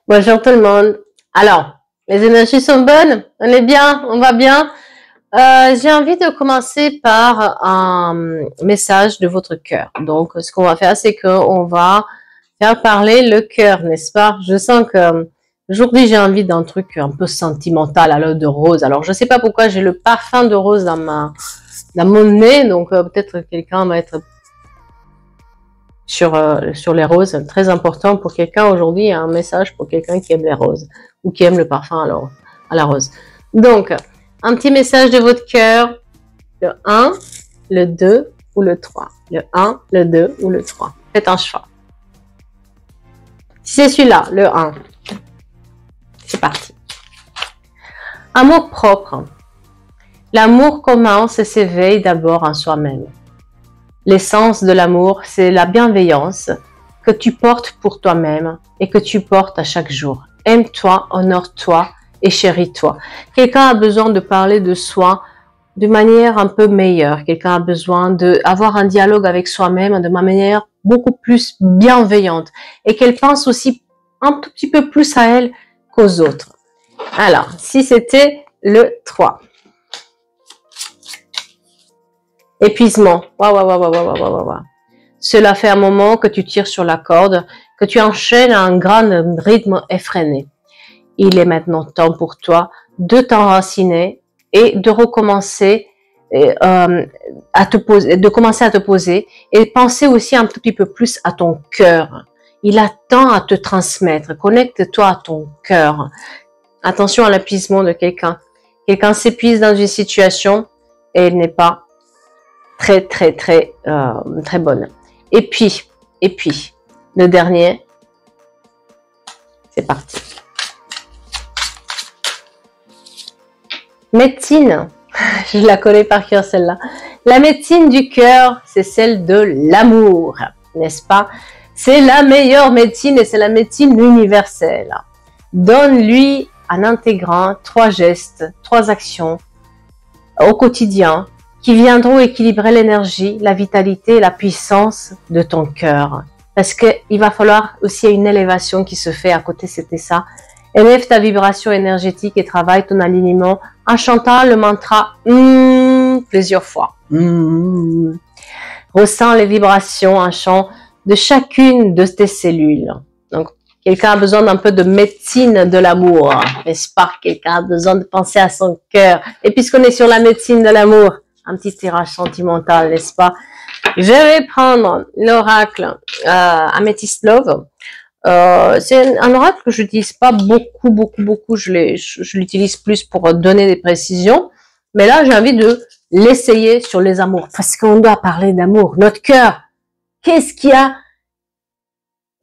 Bonjour tout le monde. Alors, les énergies sont bonnes, on est bien, on va bien. J'ai envie de commencer par un message de votre cœur. Donc, ce qu'on va faire, c'est qu'on va faire parler le cœur, n'est-ce pas? Je sens que aujourd'hui, j'ai envie d'un truc un peu sentimental à l'eau de rose. Alors, je sais pas pourquoi j'ai le parfum de rose dans mon nez, donc peut-être quelqu'un va être sur les roses, très important pour quelqu'un aujourd'hui, un message pour quelqu'un qui aime les roses ou qui aime le parfum à la rose. Donc, un petit message de votre cœur, le 1, le 2 ou le 3. Le 1, le 2 ou le 3. Faites un choix. Si c'est celui-là, le 1, c'est parti. Amour propre. L'amour commence et s'éveille d'abord en soi-même. L'essence de l'amour, c'est la bienveillance que tu portes pour toi-même et que tu portes à chaque jour. Aime-toi, honore-toi et chéris-toi. Quelqu'un a besoin de parler de soi de manière un peu meilleure. Quelqu'un a besoin d'avoir un dialogue avec soi-même de manière beaucoup plus bienveillante et qu'elle pense aussi un tout petit peu plus à elle qu'aux autres. Alors, si c'était le 3. Épuisement. Waouh. Cela fait un moment que tu tires sur la corde, que tu enchaînes à un grand rythme effréné. Il est maintenant temps pour toi de t'enraciner et de recommencer de commencer à te poser et penser aussi un tout petit peu plus à ton cœur. Il a tant à te transmettre. Connecte-toi à ton cœur. Attention à l'épuisement de quelqu'un. Quelqu'un s'épuise dans une situation et elle n'est pas très bonne. Et puis, le dernier, c'est parti. Médecine, je la connais par cœur celle-là. La médecine du cœur, c'est celle de l'amour, n'est-ce pas? C'est la meilleure médecine et c'est la médecine universelle. Donne-lui en intégrant 3 gestes, 3 actions au quotidien qui viendront équilibrer l'énergie, la vitalité et la puissance de ton cœur. Parce qu'il va falloir aussi une élévation qui se fait à côté, c'était ça. Élève ta vibration énergétique et travaille ton alignement en chantant le mantra plusieurs fois. Ressens les vibrations en chant de chacune de tes cellules. Donc, quelqu'un a besoin d'un peu de médecine de l'amour, n'est-ce pas? Quelqu'un a besoin de penser à son cœur. Et puisqu'on est sur la médecine de l'amour, un petit tirage sentimental, n'est-ce pas? Je vais prendre l'oracle Amethyst Love. C'est un oracle que je n'utilise pas beaucoup. Je l'utilise plus pour donner des précisions. Mais là, j'ai envie de l'essayer sur les amours. Parce qu'on doit parler d'amour. Notre cœur. Qu'est-ce qu'il y a?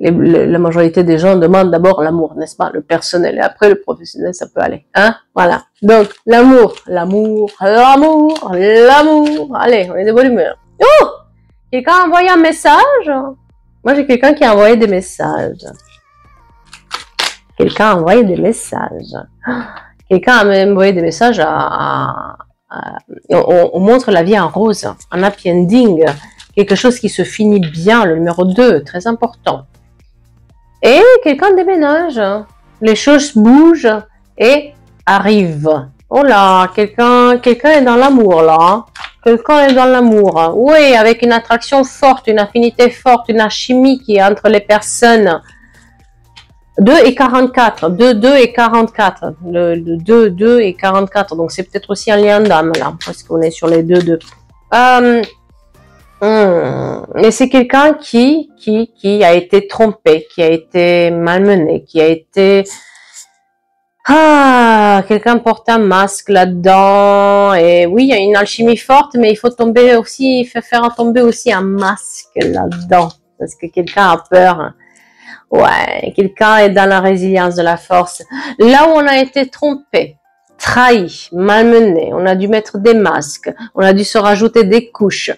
La majorité des gens demandent d'abord l'amour, n'est-ce pas? Le personnel. Et après, le professionnel, ça peut aller. Hein? Voilà. Donc, l'amour. Allez, on est de bonne humeur. Oh! Quelqu'un a envoyé un message? Moi, j'ai quelqu'un qui a envoyé des messages. Quelqu'un a envoyé des messages. Quelqu'un a même envoyé des messages on montre la vie en rose, un happy ending, quelque chose qui se finit bien, le numéro 2, très important. Et quelqu'un déménage. Les choses bougent et arrivent. Oh là, quelqu'un est dans l'amour là. Quelqu'un est dans l'amour. Oui, avec une attraction forte, une affinité forte, une alchimie qui est entre les personnes. 2 et 44. 2 et 44. Le 2 et 44. Donc, c'est peut-être aussi un lien d'âme, là. Parce qu'on est sur les 2. Mais c'est quelqu'un qui a été trompé, qui a été malmené, qui a été... quelqu'un porte un masque là-dedans. Et oui, il y a une alchimie forte, mais il faut faire tomber aussi un masque là-dedans. Parce que quelqu'un a peur. Ouais, quelqu'un est dans la résilience de la force. Là où on a été trompé, trahi, malmené, on a dû mettre des masques, on a dû se rajouter des couches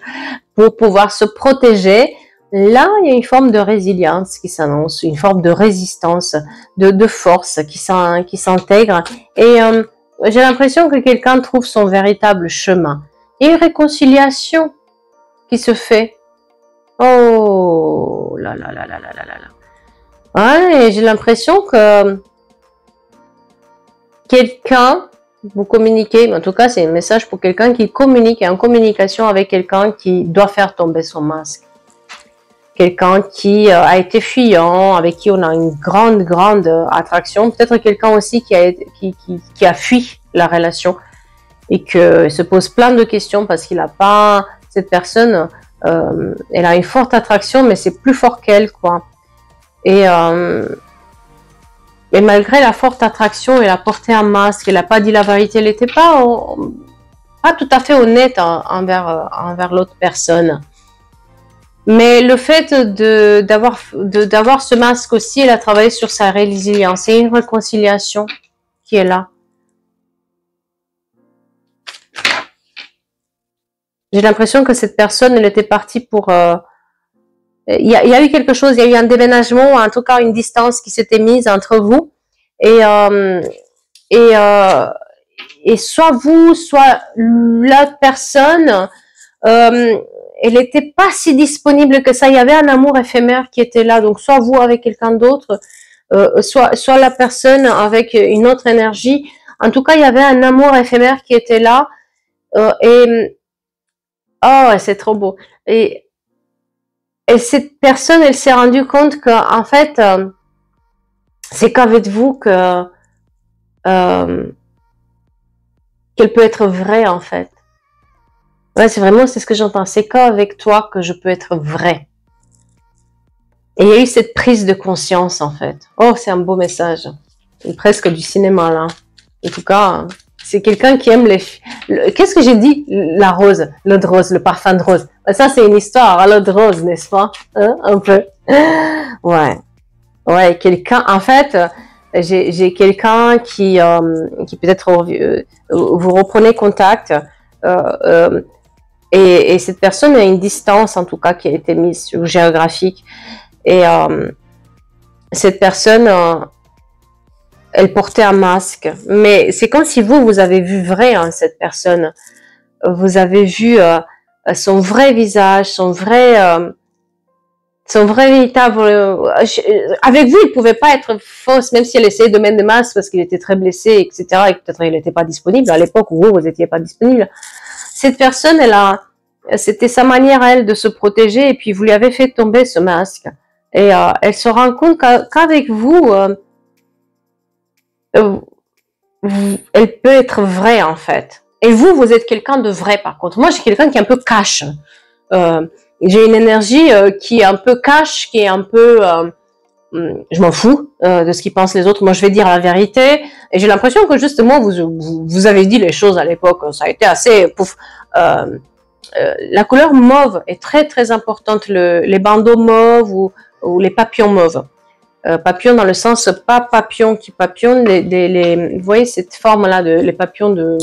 pour pouvoir se protéger. Là, il y a une forme de résilience qui s'annonce, une forme de résistance, de force qui s'intègre. Et j'ai l'impression que quelqu'un trouve son véritable chemin. Il y a une réconciliation qui se fait. Oh là. Ouais, et j'ai l'impression que quelqu'un, vous communiquez, mais en tout cas c'est un message pour quelqu'un qui communique, et en communication avec quelqu'un qui doit faire tomber son masque. Quelqu'un qui a été fuyant, avec qui on a une grande attraction, peut-être quelqu'un aussi qui a fui la relation et que se pose plein de questions parce qu'il n'a pas, cette personne, elle a une forte attraction mais c'est plus fort qu'elle, quoi. Et malgré la forte attraction, elle a porté un masque, elle n'a pas dit la vérité, elle n'était pas tout à fait honnête envers l'autre personne. Mais le fait d'avoir ce masque aussi, elle a travaillé sur sa résilience. C'est une réconciliation qui est là. J'ai l'impression que cette personne, elle était partie pour... il y a eu quelque chose, il y a eu un déménagement, en tout cas une distance qui s'était mise entre vous. Et soit vous, soit l'autre personne... elle n'était pas si disponible que ça. Il y avait un amour éphémère qui était là. Donc, soit vous avec quelqu'un d'autre, soit la personne avec une autre énergie. En tout cas, il y avait un amour éphémère qui était là. Oh, c'est trop beau. Et cette personne, elle s'est rendue compte que, en fait, c'est qu'avec vous qu'elle peut être vraie, en fait. Ouais, c'est ce que j'entends. C'est qu'avec toi que je peux être vrai. Et il y a eu cette prise de conscience, en fait. Oh, c'est un beau message. C'est presque du cinéma, là. En tout cas, c'est quelqu'un qui aime Qu'est-ce que j'ai dit? La rose, l'eau de rose, le parfum de rose. Ça, c'est une histoire, l'eau de rose, n'est-ce pas? Hein, un peu. Ouais. Ouais, quelqu'un... En fait, j'ai quelqu'un qui peut-être... vous reprenez contact... Et cette personne a une distance, en tout cas, qui a été mise géographique. Et cette personne, elle portait un masque. Mais c'est comme si vous avez vu vrai, hein, cette personne. Vous avez vu son vrai visage, son vrai véritable... avec vous, il pouvait pas être fausse, même si elle essayait de mettre des masques parce qu'il était très blessé, etc. Et peut-être il n'était pas disponible. À l'époque où vous n'étiez pas disponible. Cette personne, c'était sa manière à elle de se protéger et puis vous lui avez fait tomber ce masque. Et elle se rend compte qu'avec vous, elle peut être vraie en fait. Et vous êtes quelqu'un de vrai par contre. Moi, j'ai quelqu'un qui est un peu cash. J'ai une énergie qui est un peu cash, qui est un peu... je m'en fous de ce qu'ils pensent les autres. Moi, je vais dire la vérité. Et j'ai l'impression que justement, vous avez dit les choses à l'époque. Ça a été assez... Pouf. La couleur mauve est très très importante. Les bandeaux mauves ou les papillons mauves. Papillons dans le sens pas papillons qui papillonnent. Vous voyez cette forme-là, les papillons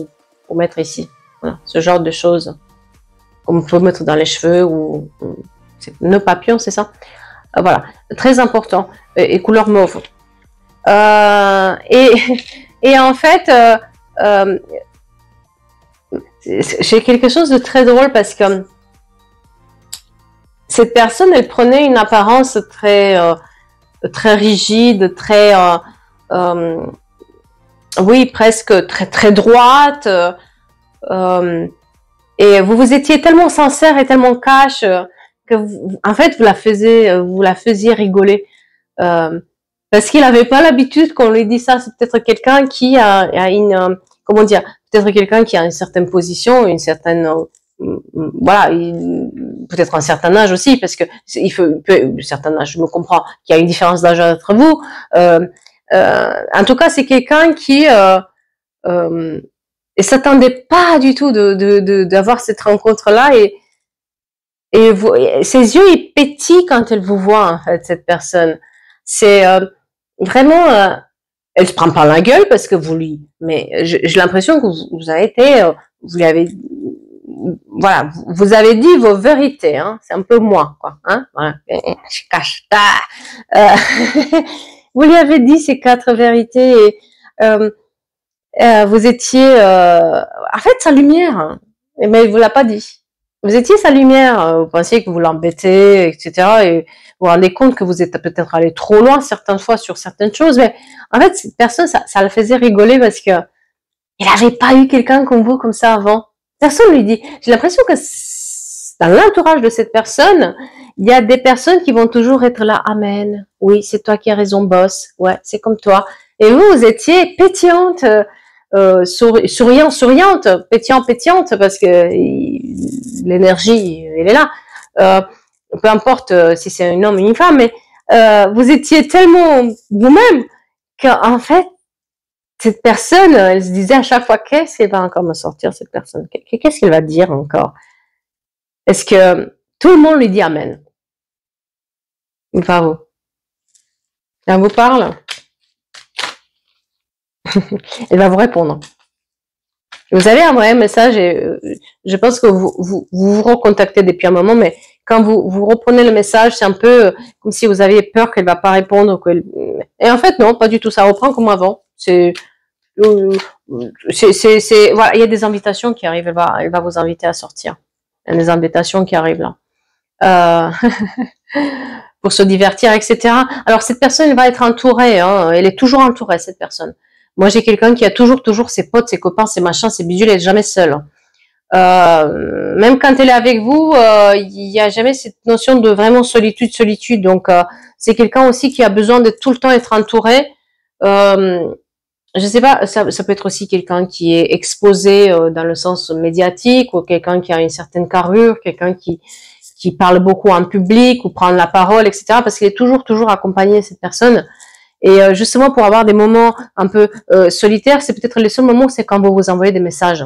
pour mettre ici. Voilà, ce genre de choses. Comme on peut mettre dans les cheveux ou nœud papillon, c'est ça. Voilà, très important. Et couleur mauve. Et en fait, j'ai quelque chose de très drôle parce que cette personne, elle prenait une apparence très rigide, très, oui, presque très droite. Et vous étiez tellement sincère et tellement cash que en fait vous la faisiez rigoler parce qu'il n'avait pas l'habitude qu'on lui dise ça. C'est peut-être quelqu'un qui a une comment dire, peut-être quelqu'un qui a une certaine position, une certaine voilà, peut-être un certain âge aussi, parce que un certain âge, je me comprends qu'il y a une différence d'âge entre vous. En tout cas, c'est quelqu'un qui et s'attendait pas du tout d'avoir cette rencontre-là et ses yeux ils pétillent quand elle vous voit en fait, cette personne. C'est vraiment elle se prend pas la gueule parce que mais j'ai l'impression que vous avez été vous lui avez voilà, vous avez dit vos vérités, hein. C'est un peu moi, quoi, hein. Voilà. Je cache pas. Vous lui avez dit ces 4 vérités et vous étiez, en fait, sa lumière, hein. Mais il vous l'a pas dit. vous étiez sa lumière, vous pensiez que vous l'embêtez, etc. Et vous vous rendez compte que vous êtes peut-être allé trop loin certaines fois sur certaines choses, mais en fait, cette personne, ça le faisait rigoler parce que il n'avait pas eu quelqu'un comme vous, comme ça avant. Personne lui dit. J'ai l'impression que dans l'entourage de cette personne, il y a des personnes qui vont toujours être là. Amen. Oui, c'est toi qui as raison, boss. Ouais, c'est comme toi. Et vous, vous étiez pétillante, souriante, pétillante, parce que l'énergie, elle est là. Peu importe si c'est un homme ou une femme, mais vous étiez tellement vous-même qu'en fait, cette personne, elle se disait à chaque fois, qu'est-ce qu'elle va encore me sortir, cette personne? Qu'est-ce qu'elle va dire encore? Est-ce que tout le monde lui dit Amen? Bravo. Elle vous parle. Elle va vous répondre. Vous avez un vrai message et je pense que vous recontactez depuis un moment, mais quand vous reprenez le message, c'est un peu comme si vous aviez peur qu'elle va pas répondre. Et en fait, non, pas du tout. Ça reprend comme avant. Voilà, il y a des invitations qui arrivent. Elle va vous inviter à sortir. Il y a des invitations qui arrivent là. Pour se divertir, etc. Alors, cette personne, elle va être entourée. Hein. Elle est toujours entourée, cette personne. Moi, j'ai quelqu'un qui a toujours ses potes, ses copains, ses machins, ses bidules. Elle est jamais seule. Même quand elle est avec vous, il y a jamais cette notion de vraiment solitude. Donc, c'est quelqu'un aussi qui a besoin de tout le temps être entouré. Je sais pas, ça peut être aussi quelqu'un qui est exposé dans le sens médiatique ou quelqu'un qui a une certaine carrure, quelqu'un qui parle beaucoup en public ou prendre la parole, etc. Parce qu'il est toujours accompagné, cette personne. Et justement, pour avoir des moments un peu solitaires, c'est peut-être les seuls moments, c'est quand vous envoyez des messages.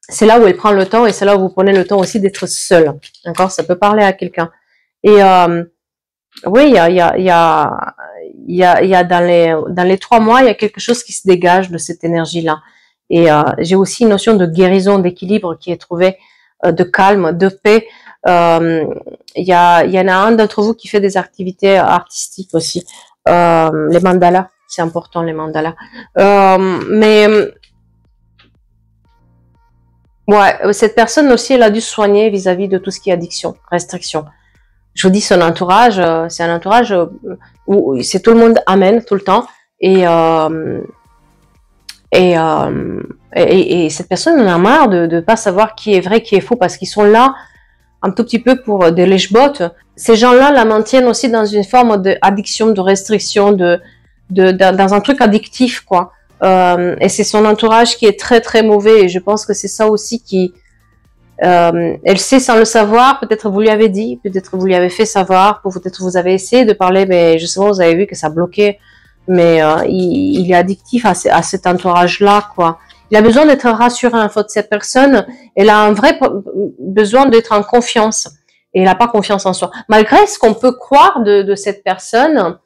C'est là où elle prend le temps et c'est là où vous prenez le temps aussi d'être seul. D'accord? Ça peut parler à quelqu'un. Et oui, il y a dans les 3 mois, il y a quelque chose qui se dégage de cette énergie-là. Et j'ai aussi une notion de guérison, d'équilibre qui est trouvée, de calme, de paix. Il y en a un d'entre vous qui fait des activités artistiques aussi. Les mandalas, c'est important, les mandalas. Mais ouais, cette personne aussi, elle a dû se soigner vis-à-vis de tout ce qui est addiction, restriction. Je vous dis, son entourage, c'est un entourage où c'est tout le monde amène tout le temps. Et cette personne en a marre de pas savoir qui est vrai, qui est faux, parce qu'ils sont là un tout petit peu pour des lèche-bottes. Ces gens-là la maintiennent aussi dans une forme d'addiction, de restriction, dans un truc addictif, quoi. Et c'est son entourage qui est très mauvais. Et je pense que c'est ça aussi qui... elle sait sans le savoir, peut-être vous lui avez dit, peut-être vous lui avez fait savoir, peut-être vous avez essayé de parler, mais justement vous avez vu que ça bloquait. Mais il est addictif à cet entourage-là, quoi. Il a besoin d'être rassuré, en fait. Cette personne, elle a un vrai besoin d'être en confiance. Et elle n'a pas confiance en soi. Malgré ce qu'on peut croire de cette personne,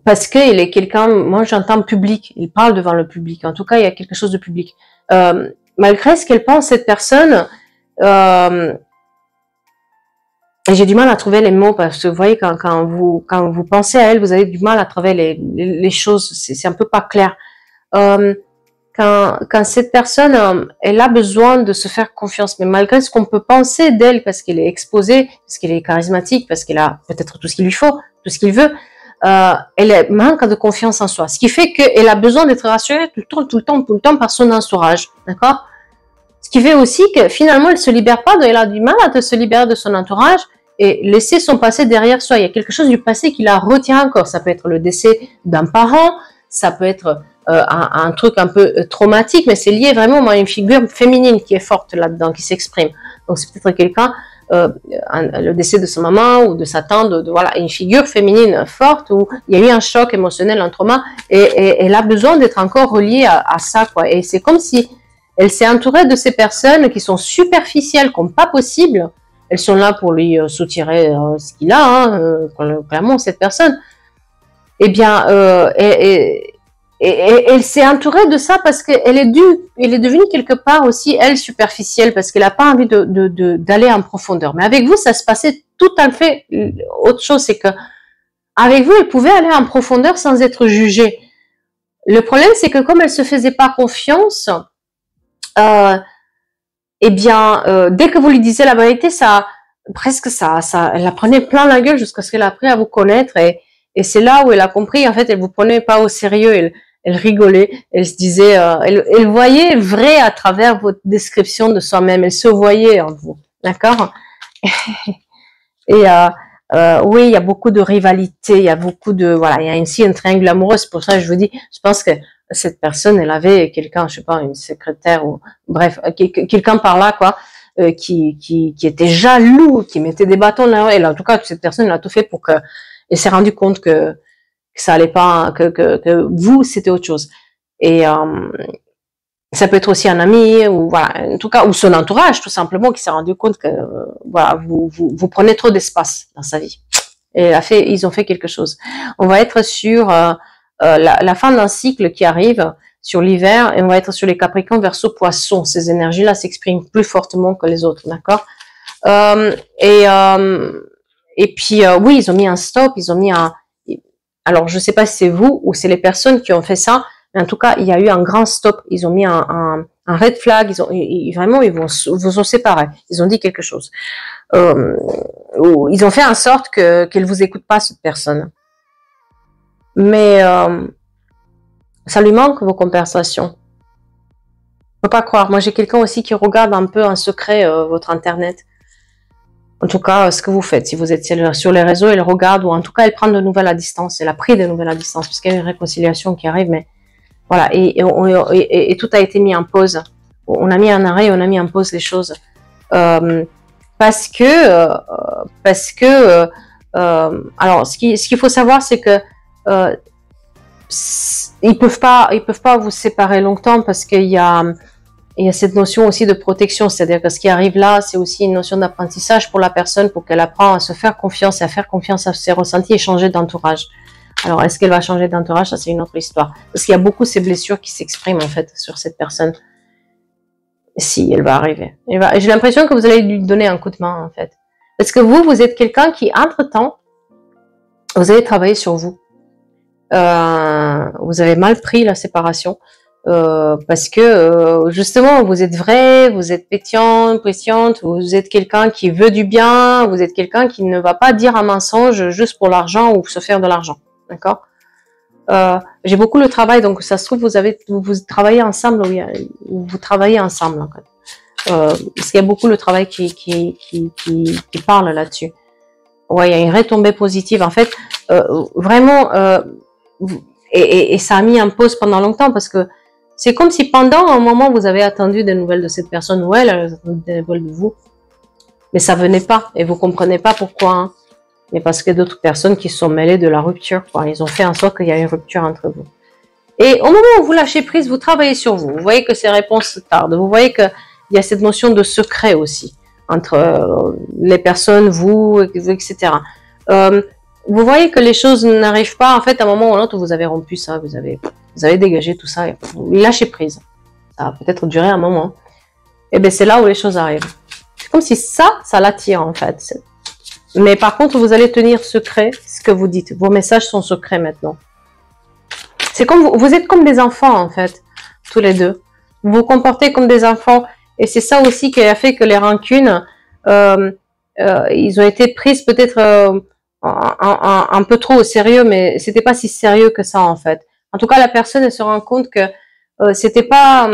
parce qu'il est quelqu'un, moi j'entends public, il parle devant le public. En tout cas, il y a quelque chose de public. Malgré ce qu'elle pense, cette personne, et j'ai du mal à trouver les mots parce que vous voyez, quand vous pensez à elle, vous avez du mal à trouver les choses. C'est un peu pas clair. Quand cette personne, elle a besoin de se faire confiance, mais malgré ce qu'on peut penser d'elle, parce qu'elle est exposée, parce qu'elle est charismatique, parce qu'elle a peut-être tout ce qu'il lui faut, tout ce qu'il veut, elle manque de confiance en soi. Ce qui fait qu'elle a besoin d'être rassurée tout le temps par son entourage. D'accord? Ce qui fait aussi que finalement, elle se libère pas, elle a du mal à se libérer de son entourage et laisser son passé derrière soi. Il y a quelque chose du passé qui la retient encore. Ça peut être le décès d'un parent, ça peut être un truc un peu traumatique, mais c'est lié vraiment à une figure féminine qui est forte là-dedans, qui s'exprime. Donc c'est peut-être quelqu'un, le décès de sa maman ou de sa tante, voilà, une figure féminine forte où il y a eu un choc émotionnel, un trauma, et elle a besoin d'être encore reliée à ça, quoi. Et c'est comme si elle s'est entourée de ces personnes qui sont superficielles, comme pas possible. Elles sont là pour lui soutirer ce qu'il a, clairement, cette personne. Eh bien, elle s'est entourée de ça parce qu'elle est devenue quelque part aussi, elle, superficielle, parce qu'elle n'a pas envie d'aller en profondeur. Mais avec vous, ça se passait tout à fait autre chose, c'est que avec vous, elle pouvait aller en profondeur sans être jugée. Le problème, c'est que comme elle se faisait pas confiance, eh bien, dès que vous lui disiez la vérité, elle la prenait plein la gueule jusqu'à ce qu'elle a appris à vous connaître et c'est là où elle a compris, en fait, elle vous prenait pas au sérieux, elle rigolait, elle se disait, elle voyait vrai à travers votre description de soi-même, elle se voyait en vous, d'accord? Et oui, il y a beaucoup de rivalité, il y a beaucoup de, voilà, il y a ainsi un triangle amoureux, c'est pour ça que je vous dis, je pense que cette personne, elle avait quelqu'un, je sais pas, une secrétaire ou, bref, quelqu'un par là, quoi, qui était jaloux, qui mettait des bâtons là, et là, en tout cas, cette personne, elle a tout fait pour que, elle s'est rendu compte que ça allait pas, que vous, c'était autre chose. Et, ça peut être aussi un ami, ou voilà, en tout cas, ou son entourage, tout simplement, qui s'est rendu compte que, voilà, vous prenez trop d'espace dans sa vie. Et ils ont fait quelque chose. On va être sur la fin d'un cycle qui arrive, sur l'hiver, et on va être sur les Capricornes, Verseau, Poissons. Ces énergies-là s'expriment plus fortement que les autres, d'accord? Et puis, oui, ils ont mis un stop, ils ont mis un... Alors, je sais pas si c'est vous ou c'est les personnes qui ont fait ça, mais en tout cas, il y a eu un grand stop. Ils ont mis un red flag. Vraiment, ils vous ont séparé. Ils ont dit quelque chose. Ils ont fait en sorte qu'elle vous écoute pas, cette personne. Mais ça lui manque vos conversations. Faut pas croire. Moi, j'ai quelqu'un aussi qui regarde un peu en secret votre internet. En tout cas, ce que vous faites, si vous êtes sur les réseaux, elle regarde, ou en tout cas, elle prend de nouvelles à distance. Elle a pris de nouvelles à distance, parce qu'il y a une réconciliation qui arrive, mais voilà. Et tout a été mis en pause. On a mis en arrêt, on a mis en pause les choses. Parce que, alors, ce qu'il faut savoir, c'est que ils peuvent pas vous séparer longtemps, parce qu'il y a cette notion aussi de protection, c'est-à-dire que ce qui arrive là, c'est aussi une notion d'apprentissage pour la personne, pour qu'elle apprenne à se faire confiance et à faire confiance à ses ressentis et changer d'entourage. Alors, est-ce qu'elle va changer d'entourage? Ça, c'est une autre histoire. Parce qu'il y a beaucoup ces blessures qui s'expriment, en fait, sur cette personne. Si, elle va arriver. J'ai l'impression que vous allez lui donner un coup de main, en fait. Parce que vous êtes quelqu'un qui, entre-temps, vous allez travailler sur vous. Vous avez mal pris la séparation. Parce que justement, vous êtes vrai, vous êtes pétillante, vous êtes quelqu'un qui veut du bien, vous êtes quelqu'un qui ne va pas dire un mensonge juste pour l'argent ou se faire de l'argent, d'accord? J'ai beaucoup le travail, donc ça se trouve vous travaillez ensemble, ou vous travaillez ensemble, en fait. Parce qu'il y a beaucoup le travail qui parle là-dessus. Ouais, il y a une retombée positive, en fait, vraiment, et ça a mis en pause pendant longtemps, parce que c'est comme si pendant un moment, vous avez attendu des nouvelles de cette personne, ou elle a attendu des nouvelles de vous. Mais ça venait pas, et vous comprenez pas pourquoi. Hein. Mais parce qu'il y a d'autres personnes qui se sont mêlées de la rupture, quoi. Ils ont fait en sorte qu'il y a une rupture entre vous. Et au moment où vous lâchez prise, vous travaillez sur vous. Vous voyez que ces réponses tardent. Vous voyez qu'il y a cette notion de secret aussi, entre les personnes, vous, etc. Vous voyez que les choses n'arrivent pas, en fait, à un moment ou à un autre, vous avez rompu ça, vous avez dégagé tout ça, et vous lâchez prise. Ça va peut-être durer un moment. Et bien, c'est là où les choses arrivent. C'est comme si ça l'attire, en fait. Mais par contre, vous allez tenir secret ce que vous dites. Vos messages sont secrets maintenant. C'est comme vous êtes comme des enfants, en fait, tous les deux. Vous vous comportez comme des enfants. Et c'est ça aussi qui a fait que les rancunes, ils ont été prises peut-être un peu trop au sérieux, mais c'était pas si sérieux que ça, en fait. En tout cas, la personne, elle se rend compte que c'était pas...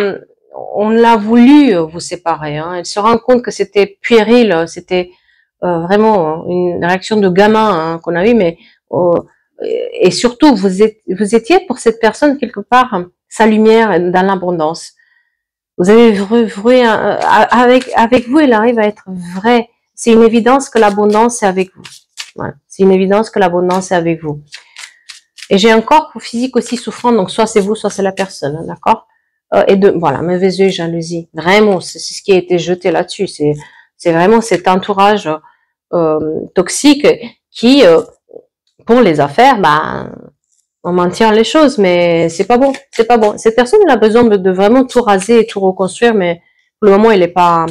on l'a voulu vous séparer. Hein. Elle se rend compte que c'était puéril, c'était vraiment une réaction de gamin hein, qu'on a eu, mais et surtout, vous étiez pour cette personne quelque part sa lumière dans l'abondance. Vous avez vu avec vous, elle arrive à être vraie. C'est une évidence que l'abondance est avec vous. Voilà. C'est une évidence que l'abondance est avec vous. Et j'ai un corps physique aussi souffrant, donc soit c'est vous, soit c'est la personne, hein, d'accord? Voilà, mauvaise yeux et jalousie. Vraiment, c'est ce qui a été jeté là-dessus. C'est vraiment cet entourage toxique qui, pour les affaires, on maintient les choses, mais c'est pas bon, c'est pas bon. Cette personne, elle a besoin de vraiment tout raser et tout reconstruire, mais pour le moment, elle est pas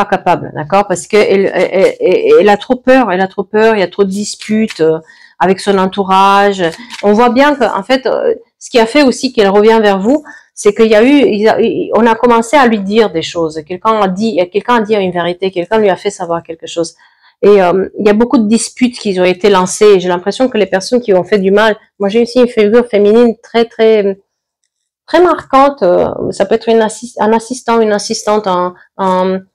capable, d'accord? Parce que elle a trop peur, il y a trop de disputes avec son entourage. On voit bien que, en fait, ce qui a fait aussi qu'elle revient vers vous, c'est qu'il y a eu, on a commencé à lui dire des choses. Quelqu'un a dit une vérité, quelqu'un lui a fait savoir quelque chose. Et il y a beaucoup de disputes qui ont été lancées. J'ai l'impression que les personnes qui ont fait du mal, moi j'ai aussi une figure féminine très marquante. Ça peut être un assistant, une assistante, une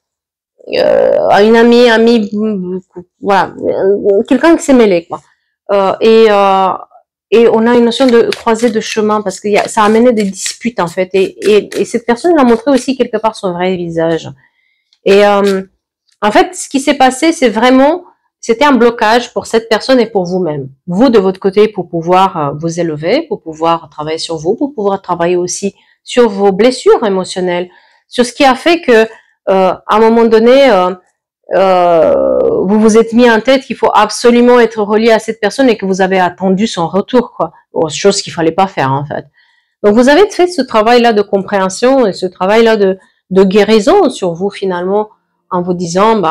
amie, voilà, quelqu'un qui s'est mêlé, quoi. Et on a une notion de croisée de chemin parce que ça a amené des disputes en fait. Et cette personne a montré aussi quelque part son vrai visage. Et en fait, ce qui s'est passé, c'était un blocage pour cette personne et pour vous-même. Vous, de votre côté, pour pouvoir vous élever, pour pouvoir travailler sur vous, pour pouvoir travailler aussi sur vos blessures émotionnelles, sur ce qui a fait que, à un moment donné, vous vous êtes mis en tête qu'il faut absolument être relié à cette personne et que vous avez attendu son retour, quoi. Chose qu'il fallait pas faire, en fait. Donc, vous avez fait ce travail-là de compréhension et ce travail-là de guérison sur vous, finalement, en vous disant,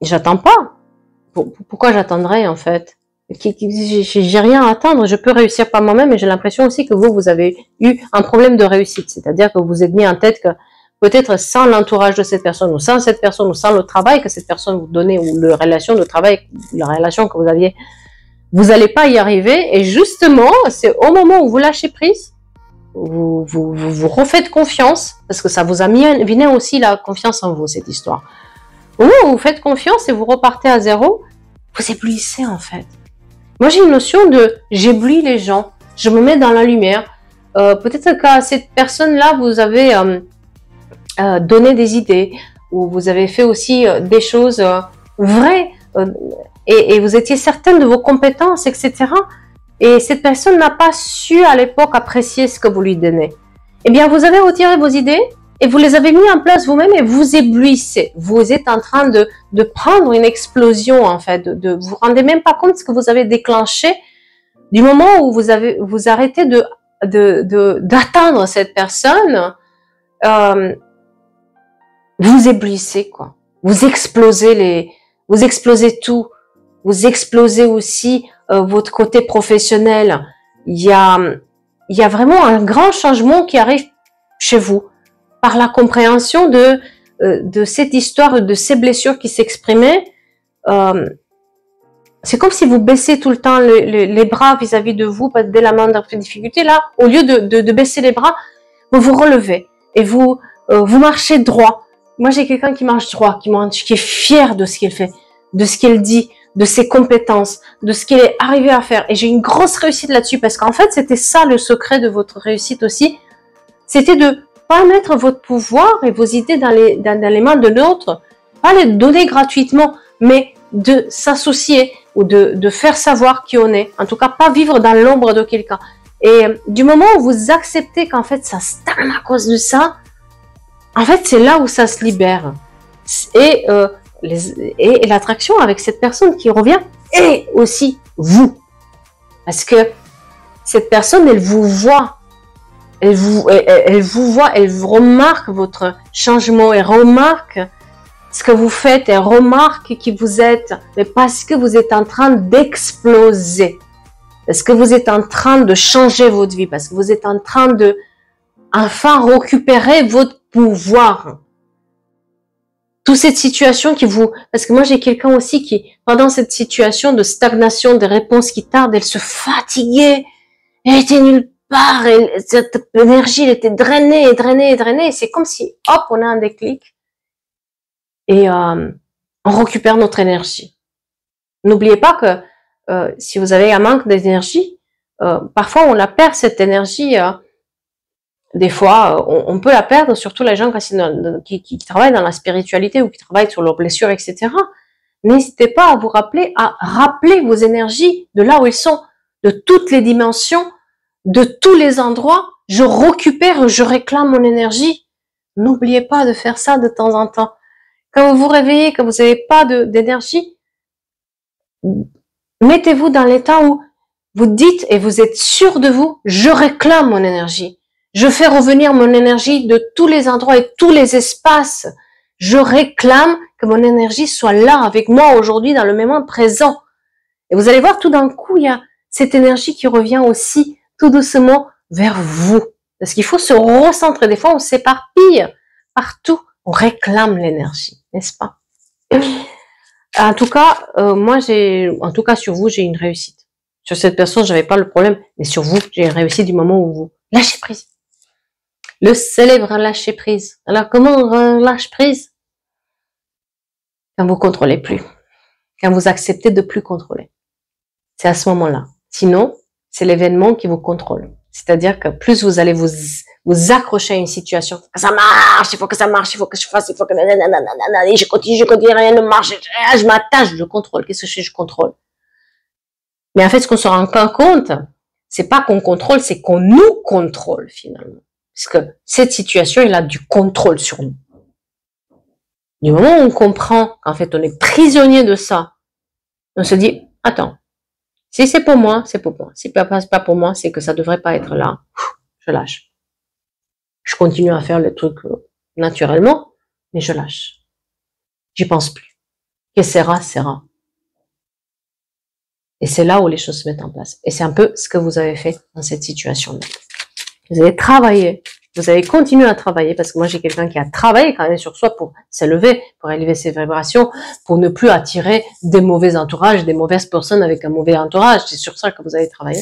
j'attends pas. Pourquoi j'attendrais, en fait? J'ai rien à attendre, je peux réussir par moi-même, et j'ai l'impression aussi que vous avez eu un problème de réussite. C'est-à-dire que vous vous êtes mis en tête que peut-être sans l'entourage de cette personne, ou sans cette personne, ou sans le travail que cette personne vous donnait, ou la relation de travail, la relation que vous aviez, vous n'allez pas y arriver, et justement, c'est au moment où vous lâchez prise, vous refaites confiance, parce que ça vous a mis aussi la confiance en vous, cette histoire. Au moment où vous faites confiance et vous repartez à zéro, vous éblouissez en fait. Moi j'ai une notion de j'éblouis les gens, je me mets dans la lumière. Peut-être qu'à cette personne-là, vous avez donné des idées, ou vous avez fait aussi des choses vraies, et vous étiez certaine de vos compétences, etc. Et cette personne n'a pas su à l'époque apprécier ce que vous lui donnez. Eh bien, vous avez retiré vos idées et vous les avez mis en place vous-même et vous éblouissez. Vous êtes en train de prendre une explosion, en fait. Vous vous rendez même pas compte de ce que vous avez déclenché du moment où vous arrêtez d'atteindre cette personne. Vous éblouissez, quoi. Vous explosez tout. Vous explosez aussi votre côté professionnel. Il y a vraiment un grand changement qui arrive chez vous par la compréhension de cette histoire, de ces blessures qui s'exprimaient. C'est comme si vous baissez tout le temps les bras vis-à-vis de vous dès la moindre difficulté. Là, au lieu de baisser les bras, vous vous relevez et vous marchez droit. Moi, j'ai quelqu'un qui marche droit, qui est fier de ce qu'il fait, de ce qu'il dit, de ses compétences, de ce qu'il est arrivé à faire. Et j'ai une grosse réussite là-dessus parce qu'en fait, c'était ça le secret de votre réussite aussi. C'était de pas mettre votre pouvoir et vos idées dans les mains de l'autre, pas les donner gratuitement, mais de s'associer ou de faire savoir qui on est. En tout cas, pas vivre dans l'ombre de quelqu'un. Et du moment où vous acceptez qu'en fait, ça stagne à cause de ça, en fait, c'est là où ça se libère. Et l'attraction avec cette personne qui revient et aussi vous. Parce que cette personne, elle vous voit. Elle vous voit, elle remarque votre changement, elle remarque ce que vous faites, elle remarque qui vous êtes, mais parce que vous êtes en train d'exploser. Parce que vous êtes en train de changer votre vie, parce que vous êtes en train de enfin récupérer votre pouvoir. Toute cette situation parce que moi j'ai quelqu'un aussi qui, pendant cette situation de stagnation, des réponses qui tardent, elle se fatiguait, elle était nulle part, cette énergie, elle était drainée, et c'est comme si, hop, on a un déclic, et on récupère notre énergie. N'oubliez pas que si vous avez un manque d'énergie, parfois on la perd cette énergie. Des fois, on peut la perdre, surtout les gens qui travaillent dans la spiritualité ou qui travaillent sur leurs blessures, etc. N'hésitez pas à vous rappeler vos énergies de là où ils sont, de toutes les dimensions, de tous les endroits. Je récupère, je réclame mon énergie. N'oubliez pas de faire ça de temps en temps. Quand vous vous réveillez, que vous n'avez pas d'énergie, mettez-vous dans l'état où vous dites et vous êtes sûr de vous, je réclame mon énergie. Je fais revenir mon énergie de tous les endroits et tous les espaces. Je réclame que mon énergie soit là avec moi aujourd'hui dans le moment présent. Et vous allez voir, tout d'un coup, il y a cette énergie qui revient aussi tout doucement vers vous. Parce qu'il faut se recentrer. Des fois, on s'éparpille partout. On réclame l'énergie, n'est-ce pas? En tout cas, en tout cas, sur vous, j'ai une réussite. Sur cette personne, j'avais pas le problème, mais sur vous, j'ai une réussite du moment où vous lâchez prise. Le célèbre lâcher prise. Alors, comment on lâche prise? Quand vous contrôlez plus. Quand vous acceptez de plus contrôler. C'est à ce moment-là. Sinon, c'est l'événement qui vous contrôle. C'est-à-dire que plus vous allez vous accrocher à une situation, ça marche, il faut que ça marche, il faut que je fasse, il faut que et je continue, rien ne marche, je m'attache, je contrôle. Qu'est-ce que je fais? Je contrôle. Mais en fait, ce qu'on se rend pas compte, c'est pas qu'on contrôle, c'est qu'on nous contrôle finalement. Parce que cette situation, elle a du contrôle sur nous. Du moment où on comprend qu'en fait, on est prisonnier de ça, on se dit, attends, si c'est pour moi, c'est pour moi. Si c'est pas pour moi, c'est que ça devrait pas être là. Je lâche. Je continue à faire le truc naturellement, mais je lâche. J'y pense plus. Que sera, sera. Et c'est là où les choses se mettent en place. Et c'est un peu ce que vous avez fait dans cette situation-là. Vous avez travaillé. Vous avez continué à travailler, parce que moi j'ai quelqu'un qui a travaillé quand même sur soi pour s'élever, pour élever ses vibrations, pour ne plus attirer des mauvais entourages, des mauvaises personnes avec un mauvais entourage. C'est sur ça que vous avez travaillé.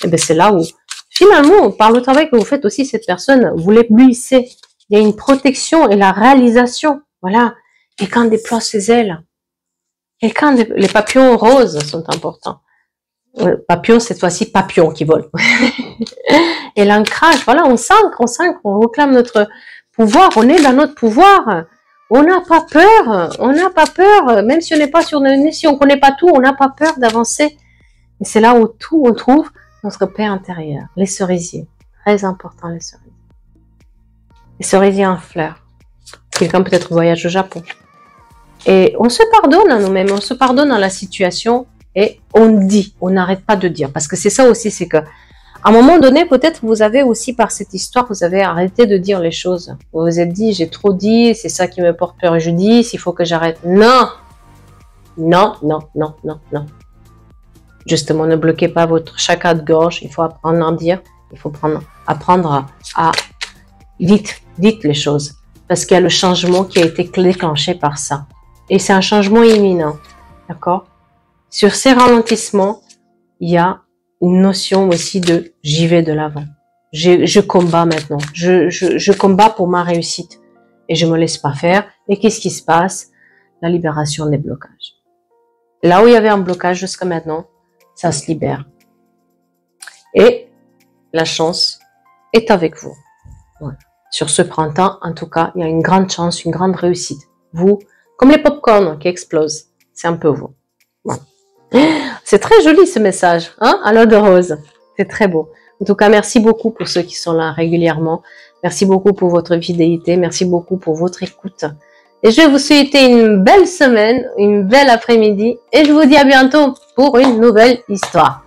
Et bien c'est là où, finalement, par le travail que vous faites aussi, cette personne, vous l'éblouissez. Il y a une protection et la réalisation. Voilà. Quelqu'un déploie ses ailes. Les papillons roses sont importants. Papillon, cette fois-ci, papillon qui vole. Et l'ancrage, voilà, on s'ancre, on réclame notre pouvoir, on est dans notre pouvoir. On n'a pas peur, même si on n'est pas sur le nez, si on connaît pas tout, on n'a pas peur d'avancer. Et c'est là où tout, on trouve notre paix intérieure. Les cerisiers, très important, les cerisiers. Les cerisiers en fleurs. Quelqu'un peut-être voyage au Japon. Et on se pardonne à nous-mêmes, on se pardonne à la situation. Et on dit, on n'arrête pas de dire. Parce que c'est ça aussi, c'est que, à un moment donné, peut-être vous avez aussi, par cette histoire, vous avez arrêté de dire les choses. Vous vous êtes dit, j'ai trop dit, c'est ça qui me porte préjudice, il faut que j'arrête. Non! Non, non, non, non, non. Justement, ne bloquez pas votre chakra de gorge, il faut apprendre à dire, il faut apprendre à dites les choses. Parce qu'il y a le changement qui a été déclenché par ça. Et c'est un changement imminent. D'accord? Sur ces ralentissements, il y a une notion aussi de j'y vais de l'avant. Je combats maintenant. Je combats pour ma réussite. Et je me laisse pas faire. Et qu'est-ce qui se passe? La libération des blocages. Là où il y avait un blocage jusqu'à maintenant, ça se libère. Et la chance est avec vous. Voilà. Sur ce printemps, en tout cas, il y a une grande chance, une grande réussite. Vous, comme les pop-corns qui explosent, c'est un peu vous. Voilà. C'est très joli ce message, hein, à l'eau de rose. C'est très beau. En tout cas, merci beaucoup pour ceux qui sont là régulièrement. Merci beaucoup pour votre fidélité. Merci beaucoup pour votre écoute. Et je vais vous souhaiter une belle semaine, une belle après-midi. Et je vous dis à bientôt pour une nouvelle histoire.